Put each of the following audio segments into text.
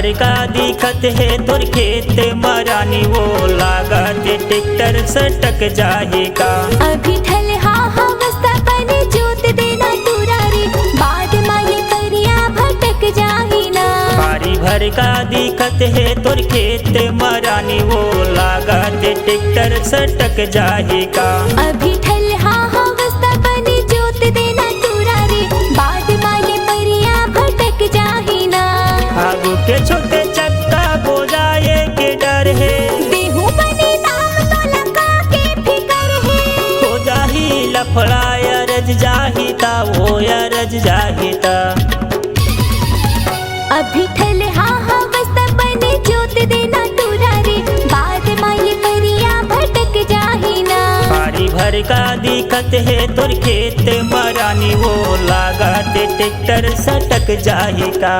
भर का दिखत है तोर खेत मरानी वो लागत ट्रैक्टर सटक जाएगा। अभी ठल हवस्ता बने जोत देना तुरारी बाद माये परिया भटक जाही ना। बारी भर का दिखत है तोर खेत मरानी वो लागत ट्रैक्टर सटक जाएगा। अभी ठल हवस्ता बने जोत देना तुरारी बाद माये परिया भटक जाही ना। आगू के छोटे चक्का बोझाए के डर है देहू बने नाम तो लगा के फिकर है। हो जाही लफड़ा अरज जाहिता वो अरज जाहिता। अभी ठल हवस्ता बने जोत देना तुरारी बाद माये परिया भटक जाही ना। बारी भर का दिखत है तोर खेत मरानी वो लागत ट्रैक्टर सटक जाएगा।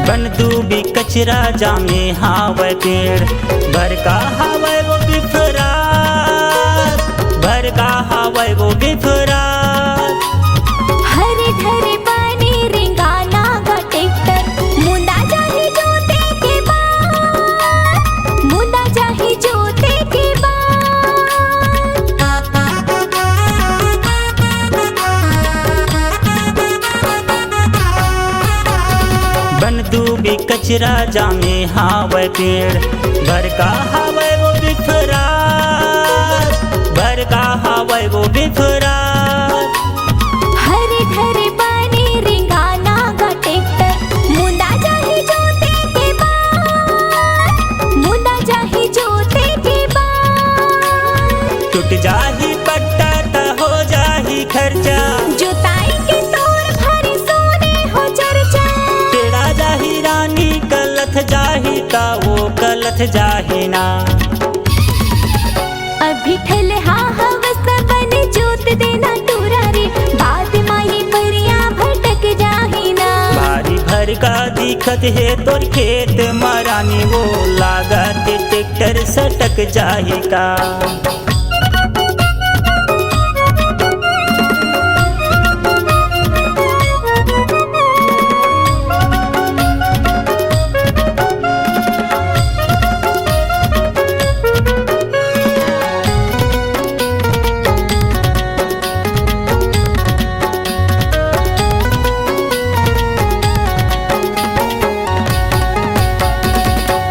बंदूबी कचरा जामे हावे पेड़ भर का हावे वो बिफरात भर का हावे वो बिफरात। हरे धरे बने रिंगाना का ट्रैक्टर मुंडा जाही जोते के बाद मुंडा जाही जोते के बंदूबी कचरा जामे हावे पेड़ भर का हावे वो बिफरात भर का हावे वो बिफरात। हरे धरे बने रिंगाना का ट्रैक्टर मुंडा जाही जोते के बाद मुंडा जाही जोते के बाद। टूट जाही पट्टा त हो जाही खर्चा जुताई के तोर भरी सोने हो चर्चा। टेढ़ा जाही रानी कलथ जाही ता वो कलथ जाही ना। अभी ठल हवस्ता बने जोत देना तुरारी बाद माये परिया भटक जाही ना। भारी भर का दिखत है तोर खेत मरानी वो लागत ट्रैक्टर सटक जाएगा।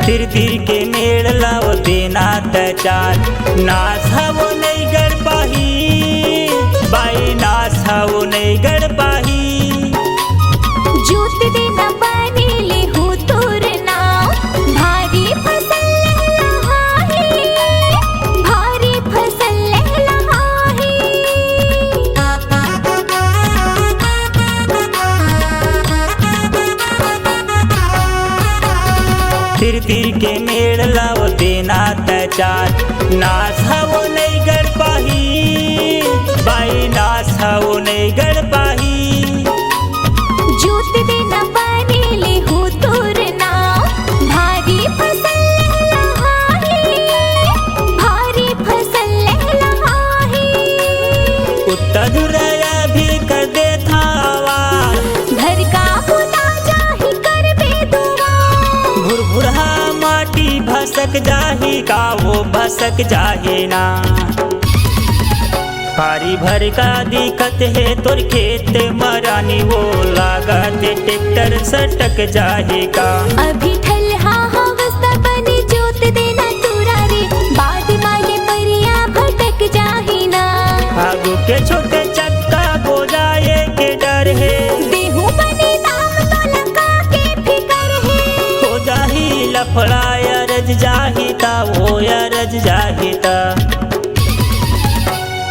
फिर के मेड़ लाव देना तचार नास हवो नहीं गड़ पाही बाई नास हवो नहीं गड़ पाही। जोत देना बने ले हो तोर नाव भारी फसल लहाही भारी फसल लहाही। फिर के मेड़ लाव देना तचार नास हवो नहीं गड़ पाही बाई नास हवो नहीं गड़ पाही। जोत देना बने ले हो तोर नाव भारी फसल लहाही भारी फसल लहाही। उत्तर दुरया भी कर दे था आवाज घर का होना जाही कर बे दुआ। भुरभुरा माटी भसक जाही का वो भसक जाहे ना। भारी भर का दिखत है तोर खेत मरानी वो लागत ट्रैक्टर सटक जाएगा। अभी ठल हवस्ता बने जोत देना तुरारी बाद माये परिया भटक जाही ना। आगू के छोटे चक्का बोझाए के डर है देहू बने नाम तो लगा के फिकर है। हो जाही लफड़ा अरज जाहिता वो अरज जाहिता।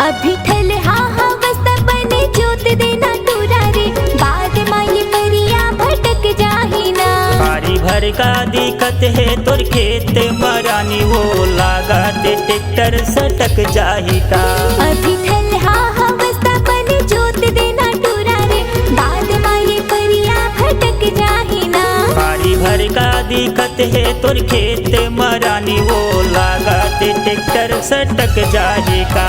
अभी ठल हवस्ता बने जोत देना तुरारी बाद माये परिया भटक जाही ना। बारी भर भर का दिक्कत है तोर खेत मरानी वो लागत ट्रैक्टर सटक जाही का। अभी ठल्हा हवस्ता बन जोत देना टूरा रे बाद माये परिया भटक जाही ना। पारी भर का दिक्कत है तोर खेत मरानी वो लागत ट्रैक्टर सटक जाही का।